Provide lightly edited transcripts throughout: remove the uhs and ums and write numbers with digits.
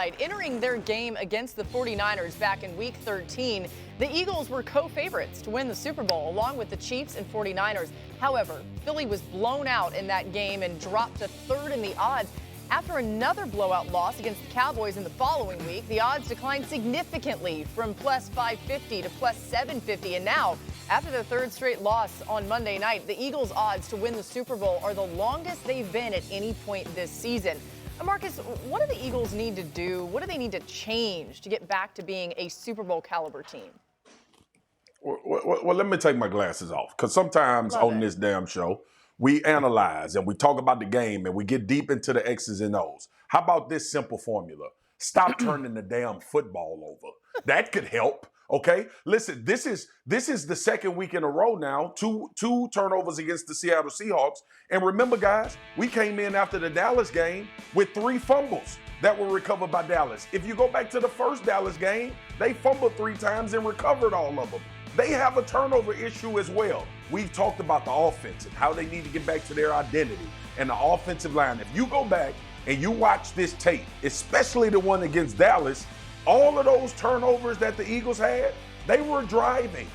spotlight. Entering their game against the 49ers back in Week 13, the Eagles were co-favorites to win the Super Bowl along with the Chiefs and 49ers. However, Philly was blown out in that game and dropped to third in the odds. After another blowout loss against the Cowboys in the following week, the odds declined significantly from plus 550 to plus 750. And now, after their third straight loss on Monday night, the Eagles' odds to win the Super Bowl are the longest they've been at any point this season. Marcus, what do the Eagles need to do? What do they need to change to get back to being a Super Bowl caliber team? Well, let me take my glasses off, because sometimes on this damn show, we analyze and we talk about the game and we get deep into the X's and O's. How about this simple formula? Stop turning the damn football over. That could help. Okay, listen, this is the second week in a row now, two turnovers against the Seattle Seahawks. And remember, guys, we came in after the Dallas game with 3 fumbles that were recovered by Dallas. If you go back to the first Dallas game, they fumbled 3 times and recovered all of them. They have a turnover issue as well. We've talked about the offense and how they need to get back to their identity and the offensive line. If you go back and you watch this tape, especially the one against Dallas, all of those turnovers that the Eagles had, they were driving.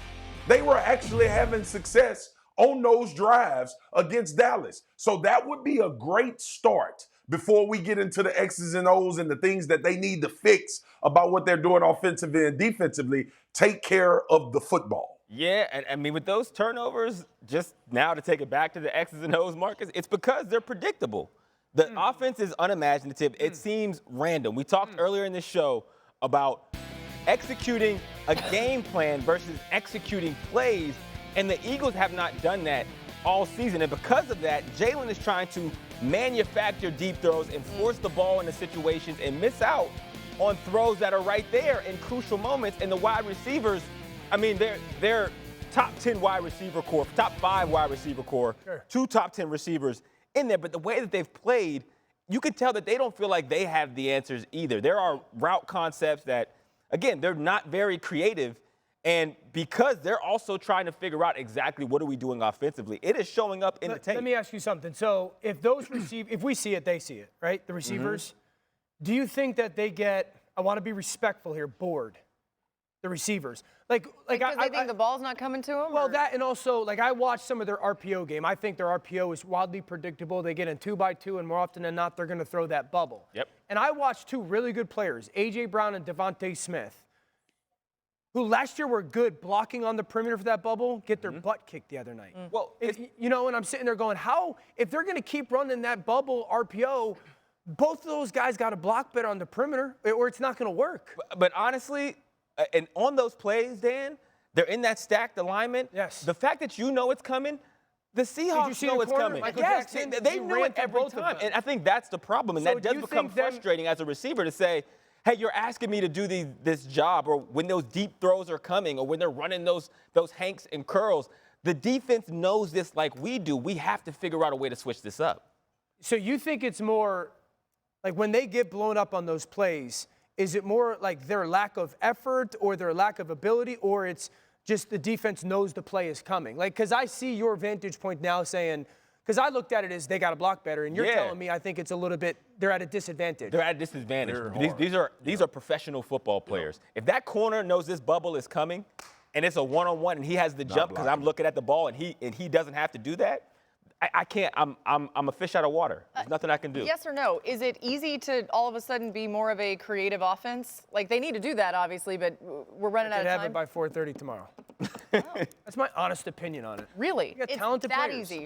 They were actually having success on those drives against Dallas. So that would be a great start before we get into the X's and O's and the things that they need to fix about what they're doing offensively and defensively. Take care of the football. Yeah, and I mean, with those turnovers, just now to take it back to the X's and O's, Marcus, it's because they're predictable. The offense is unimaginative. It seems random. We talked earlier in this show about executing a game plan versus executing plays, and the Eagles have not done that all season. And because of that, Jalen is trying to manufacture deep throws and force the ball into situations and miss out on throws that are right there in crucial moments. And the wide receivers, I mean, they're top 10 wide receiver core, top 5 wide receiver core, 2 top 10 receivers in there. But the way that they've played, you can tell that they don't feel like they have the answers either. There are route concepts that, again, they're not very creative. And because they're also trying to figure out exactly what are we doing offensively, it is showing up in the tape. Let me ask you something. So if those if we see it, they see it, right? The receivers. Do you think that they get, I want to be respectful here, bored? The receivers. Because they think the ball's not coming to them? Well, that, and also, I watched some of their RPO game. I think their RPO is wildly predictable. They get in 2x2, and more often than not, they're going to throw that bubble. Yep. And I watched 2 really good players, A.J. Brown and Devontae Smith, who last year were good blocking on the perimeter for that bubble, get their butt kicked the other night. Well, and I'm sitting there going, if they're going to keep running that bubble RPO, both of those guys got to block better on the perimeter, or it's not going to work. But honestly, and on those plays, Dan, they're in that stacked alignment. Yes. The fact that you know it's coming, the Seahawks know it's coming. Yes, they knew it every time. And I think that's the problem. And that does become frustrating as a receiver to say, hey, you're asking me to do this job, or when those deep throws are coming, or when they're running those hanks and curls. The defense knows this like we do. We have to figure out a way to switch this up. So you think it's more like when they get blown up on those plays, is it more like their lack of effort or their lack of ability, or it's just the defense knows the play is coming? Because I see your vantage point now saying, because I looked at it as they got to block better, and you're telling me I think it's a little bit, they're at a disadvantage. They're at a disadvantage. These are professional football players. If that corner knows this bubble is coming, and it's a one-on-one, and he has the jump because I'm looking at the ball, and he doesn't have to do that, I can't. I'm a fish out of water. There's nothing I can do. Yes or no? Is it easy to all of a sudden be more of a creative offense? They need to do that, obviously, but we're running out of time. Have it by 4:30 tomorrow. That's my honest opinion on it. Really? You got talented that players. Easy